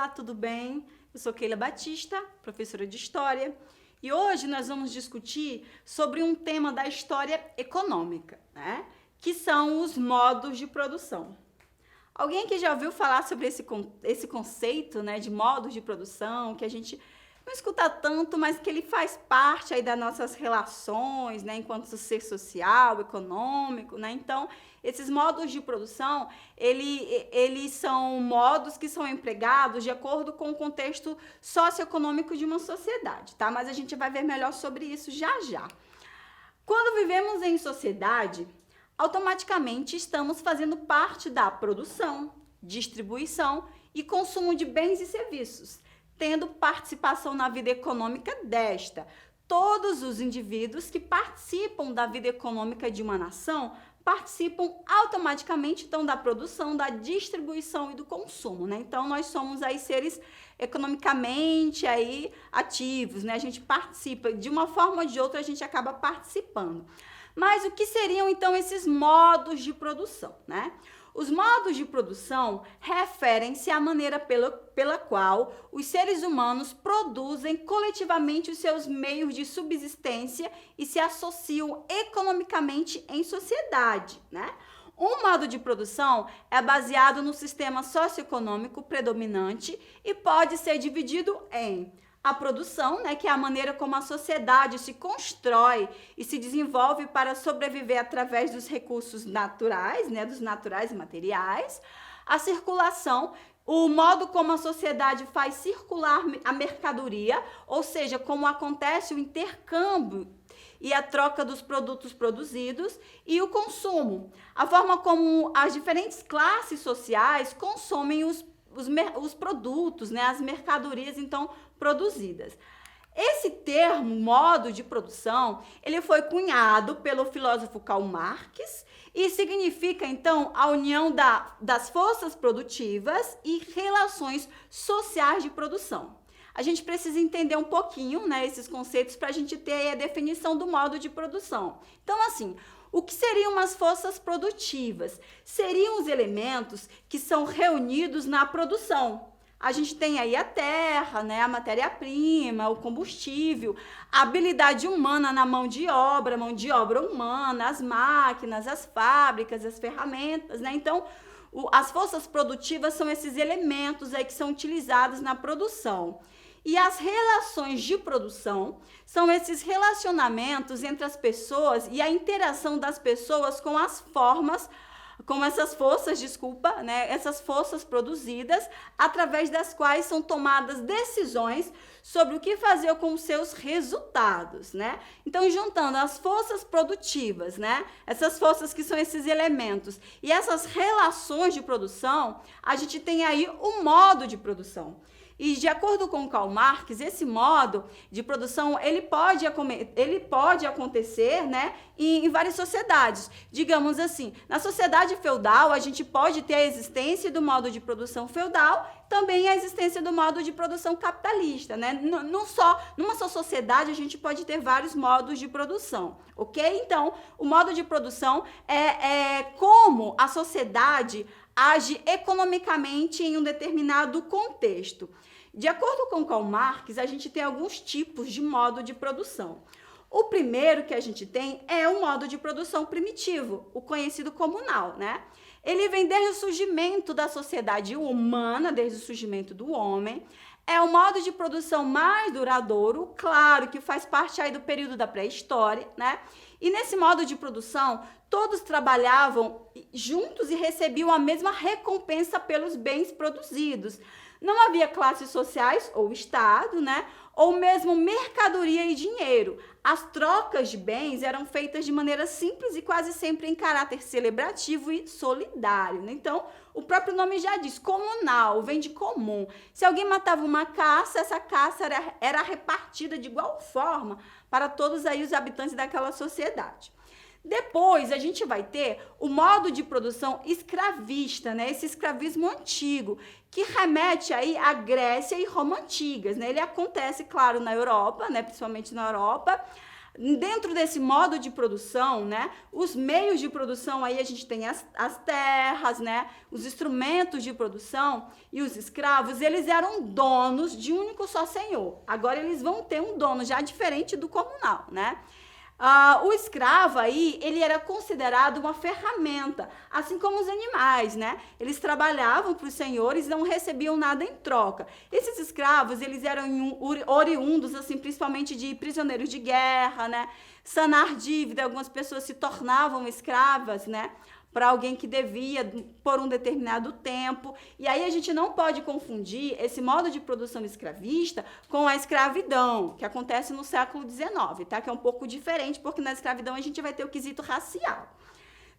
Olá, tudo bem? Eu sou Keila Batista, professora de História, e hoje nós vamos discutir sobre um tema da história econômica, né? Que são os modos de produção. Alguém aqui já ouviu falar sobre esse conceito, né, de modos de produção, que a gente não escuta tanto, mas que ele faz parte aí das nossas relações, né, enquanto ser social, econômico, né? Então, esses modos de produção, eles são modos que são empregados de acordo com o contexto socioeconômico de uma sociedade, tá? Mas a gente vai ver melhor sobre isso já já. Quando vivemos em sociedade, automaticamente estamos fazendo parte da produção, distribuição e consumo de bens e serviços, tendo participação na vida econômica desta. Todos os indivíduos que participam da vida econômica de uma nação participam automaticamente, então, da produção, da distribuição e do consumo, né? Então, nós somos aí seres economicamente aí ativos, né? A gente participa, de uma forma ou de outra, a gente acaba participando. Mas o que seriam, então, esses modos de produção, né? Os modos de produção referem-se à maneira pela qual os seres humanos produzem coletivamente os seus meios de subsistência e se associam economicamente em sociedade, né? Um modo de produção é baseado no sistema socioeconômico predominante e pode ser dividido em a produção, né, que é a maneira como a sociedade se constrói e se desenvolve para sobreviver através dos recursos naturais, né, dos naturais e materiais. A circulação, o modo como a sociedade faz circular a mercadoria, ou seja, como acontece o intercâmbio e a troca dos produtos produzidos, e o consumo, a forma como as diferentes classes sociais consomem os produtos, né, as mercadorias, então, produzidas. Esse termo, modo de produção, ele foi cunhado pelo filósofo Karl Marx e significa, então, a união das forças produtivas e relações sociais de produção. A gente precisa entender um pouquinho, né, esses conceitos para a gente ter a definição do modo de produção. Então, assim, o que seriam as forças produtivas? Seriam os elementos que são reunidos na produção. A gente tem aí a terra, né, a matéria-prima, o combustível, a habilidade humana na mão de obra humana, as máquinas, as fábricas, as ferramentas, né? Então, as forças produtivas são esses elementos aí que são utilizados na produção. E as relações de produção são esses relacionamentos entre as pessoas e a interação das pessoas com as formas, com essas forças, né? Essas forças produzidas, através das quais são tomadas decisões sobre o que fazer com os seus resultados, né? Então, juntando as forças produtivas, né? Essas forças que são esses elementos e essas relações de produção, a gente tem aí o modo de produção. E de acordo com Karl Marx, esse modo de produção, ele pode acontecer, né, em várias sociedades. Digamos assim, na sociedade feudal, a gente pode ter a existência do modo de produção feudal, também a existência do modo de produção capitalista, né? Numa só sociedade, a gente pode ter vários modos de produção, ok? Então, o modo de produção é como a sociedade age economicamente em um determinado contexto. De acordo com Karl Marx, a gente tem alguns tipos de modo de produção. O primeiro que a gente tem é o modo de produção primitivo, o conhecido comunal, né? Ele vem desde o surgimento da sociedade humana, desde o surgimento do homem. É o modo de produção mais duradouro, claro que faz parte aí do período da pré-história, né? E nesse modo de produção, todos trabalhavam juntos e recebiam a mesma recompensa pelos bens produzidos. Não havia classes sociais ou Estado, né? Ou mesmo mercadoria e dinheiro. As trocas de bens eram feitas de maneira simples e quase sempre em caráter celebrativo e solidário, né? Então, o próprio nome já diz, comunal, vem de comum. Se alguém matava uma caça, essa caça era repartida de igual forma para todos aí os habitantes daquela sociedade. Depois, a gente vai ter o modo de produção escravista, né? Esse escravismo antigo, que remete aí à Grécia e Roma antigas, né? Ele acontece, claro, na Europa, né? Principalmente na Europa. Dentro desse modo de produção, né, os meios de produção, aí a gente tem as terras, né, os instrumentos de produção e os escravos, eles eram donos de um único só senhor. Agora eles vão ter um dono já diferente do comunal, né? O escravo aí, ele era considerado uma ferramenta, assim como os animais, né? Eles trabalhavam para os senhores e não recebiam nada em troca. Esses escravos, eles eram oriundos, assim, principalmente de prisioneiros de guerra, né? Sanar dívida, algumas pessoas se tornavam escravas, né? Para alguém que devia por um determinado tempo. E aí a gente não pode confundir esse modo de produção escravista com a escravidão, que acontece no século XIX, tá? Que é um pouco diferente, porque na escravidão a gente vai ter o quesito racial.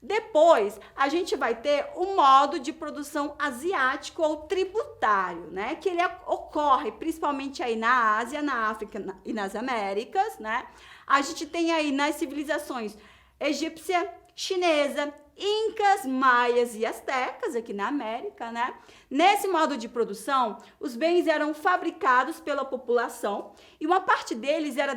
Depois, a gente vai ter o modo de produção asiático ou tributário, né? Que ele ocorre principalmente aí na Ásia, na África e nas Américas, né? A gente tem aí nas civilizações egípcia, chinesa, incas, maias e astecas aqui na América, né? Nesse modo de produção, os bens eram fabricados pela população e uma parte deles era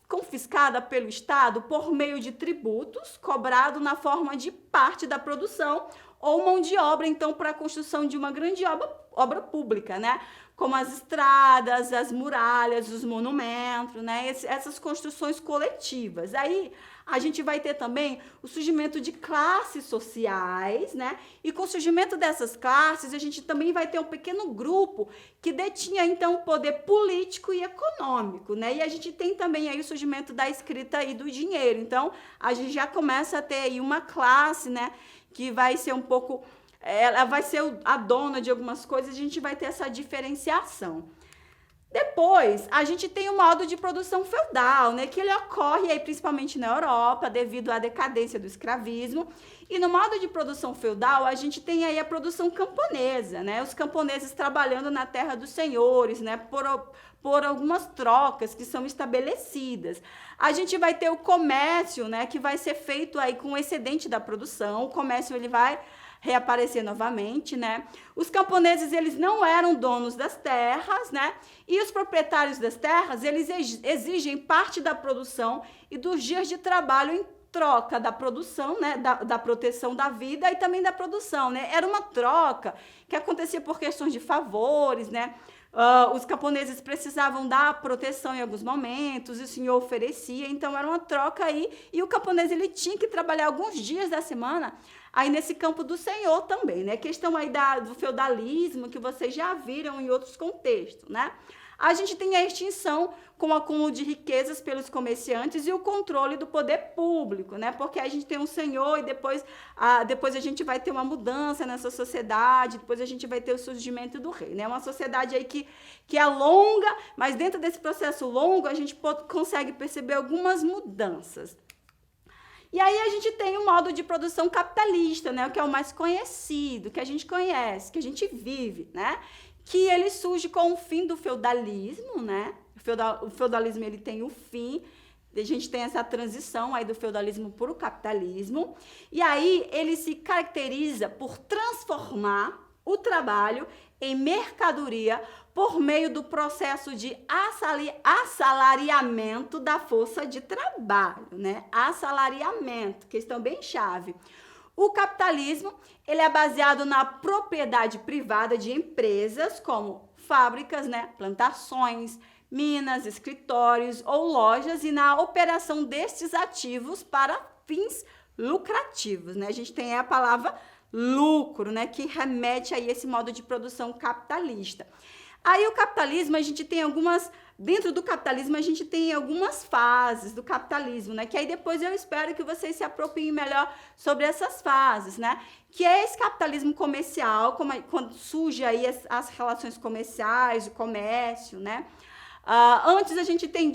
confiscada pelo Estado por meio de tributos cobrado na forma de parte da produção ou mão de obra, então, para a construção de uma grande obra pública, né? Como as estradas, as muralhas, os monumentos, né? Essas construções coletivas. Aí a gente vai ter também o surgimento de classes sociais, né? E com o surgimento dessas classes, a gente também vai ter um pequeno grupo que detinha, então, o poder político e econômico, né? E a gente tem também aí o surgimento da escrita e do dinheiro. Então, a gente já começa a ter aí uma classe, né? Que vai ser um pouco... Ela vai ser a dona de algumas coisas, a gente vai ter essa diferenciação. Depois, a gente tem o modo de produção feudal, né, que ele ocorre aí principalmente na Europa, devido à decadência do escravismo. E no modo de produção feudal, a gente tem aí a produção camponesa, né, os camponeses trabalhando na terra dos senhores, né, por algumas trocas que são estabelecidas. A gente vai ter o comércio, né, que vai ser feito aí com o excedente da produção. O comércio, ele vai reaparecer novamente, né? Os camponeses, eles não eram donos das terras, né? E os proprietários das terras, eles exigem parte da produção e dos dias de trabalho em troca da produção, né? Da proteção da vida e também da produção, né? Era uma troca que acontecia por questões de favores, né? Os camponeses precisavam dar proteção em alguns momentos, e o senhor oferecia, então era uma troca aí, e o camponês, ele tinha que trabalhar alguns dias da semana aí nesse campo do senhor também, né? Questão aí do feudalismo, que vocês já viram em outros contextos, né? A gente tem a extinção com o acúmulo de riquezas pelos comerciantes e o controle do poder público, né? Porque a gente tem um senhor e depois a gente vai ter uma mudança nessa sociedade, depois a gente vai ter o surgimento do rei, né? Uma sociedade aí que é longa, mas dentro desse processo longo a gente consegue perceber algumas mudanças. E aí a gente tem o modo de produção capitalista, né? Que é o mais conhecido, que a gente conhece, que a gente vive, né? Que ele surge com o fim do feudalismo, né? O feudalismo, ele tem o fim, a gente tem essa transição aí do feudalismo para o capitalismo, e aí ele se caracteriza por transformar o trabalho em mercadoria por meio do processo de assalariamento da força de trabalho, né? Assalariamento, questão bem chave. O capitalismo, ele é baseado na propriedade privada de empresas, como fábricas, né, plantações, minas, escritórios ou lojas, e na operação destes ativos para fins lucrativos, né? A gente tem a palavra lucro, né, que remete a esse modo de produção capitalista. Aí o capitalismo, a gente tem dentro do capitalismo a gente tem algumas fases do capitalismo, né? Que aí depois eu espero que vocês se apropriem melhor sobre essas fases, né? Que é esse capitalismo comercial, quando surge aí as relações comerciais, o comércio, né? Antes a gente tem,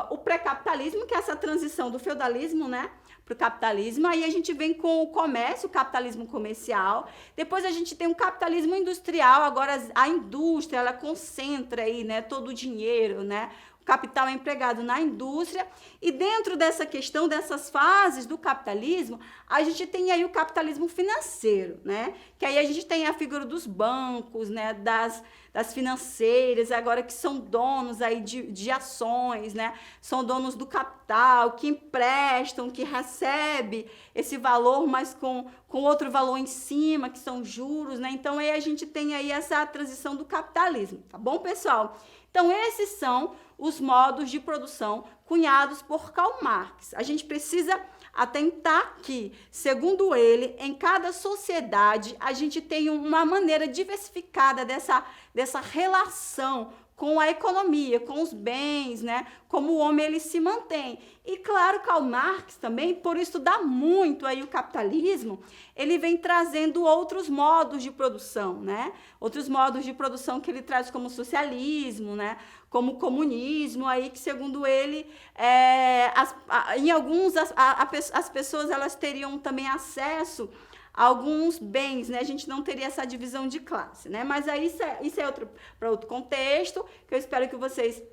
o pré-capitalismo, que é essa transição do feudalismo, né, para o capitalismo. Aí a gente vem com o comércio, o capitalismo comercial. Depois a gente tem o capitalismo industrial. Agora a indústria, ela concentra aí, né, todo o dinheiro, né, O capital é empregado na indústria e dentro dessa questão, dessas fases do capitalismo, a gente tem aí o capitalismo financeiro, né? Que aí a gente tem a figura dos bancos, né? Das financeiras, agora que são donos aí de ações, né? São donos do capital, que emprestam, que recebe esse valor, mas com outro valor em cima, que são juros, né? Então aí a gente tem aí essa transição do capitalismo, tá bom, pessoal? Então esses são os modos de produção cunhados por Karl Marx. A gente precisa atentar que, segundo ele, em cada sociedade a gente tem uma maneira diversificada dessa relação com a economia, com os bens, né? Como o homem ele se mantém. E claro, Karl Marx também, por estudar muito aí o capitalismo, ele vem trazendo outros modos de produção, né? Outros modos de produção que ele traz como socialismo, né? Como comunismo, aí que segundo ele, em alguns as pessoas elas teriam também acesso alguns bens, né? A gente não teria essa divisão de classe, né? Mas aí isso é para outro contexto, que eu espero que vocês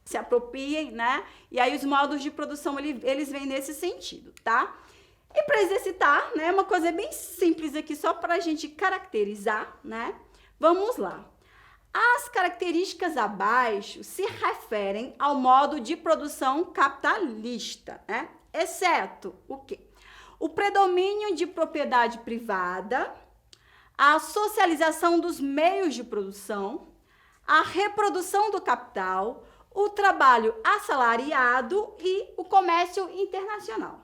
se apropriem, né? E aí os modos de produção, eles vêm nesse sentido, tá? E para exercitar, né? Uma coisa bem simples aqui, só para a gente caracterizar, né? Vamos lá. As características abaixo se referem ao modo de produção capitalista, né? Exceto o quê? O predomínio de propriedade privada, a socialização dos meios de produção, a reprodução do capital, o trabalho assalariado e o comércio internacional.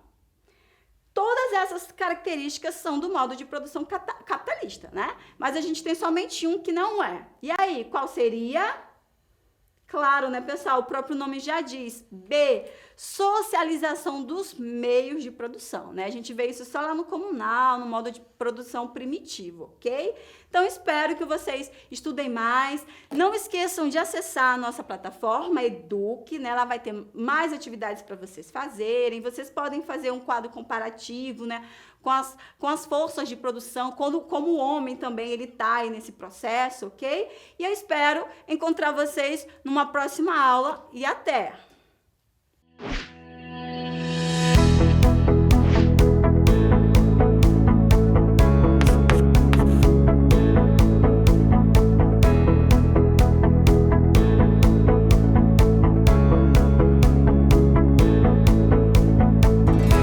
Todas essas características são do modo de produção capitalista, né? Mas a gente tem somente um que não é. E aí, qual seria? Claro, né, pessoal? O próprio nome já diz. B, socialização dos meios de produção, né? A gente vê isso só lá no comunal, no modo de produção primitivo, ok? Então, espero que vocês estudem mais. Não esqueçam de acessar a nossa plataforma Eduque, né? Ela vai ter mais atividades para vocês fazerem. Vocês podem fazer um quadro comparativo, né? Com as forças de produção, como o homem também ele tá aí nesse processo, ok? E eu espero encontrar vocês numa próxima aula e até!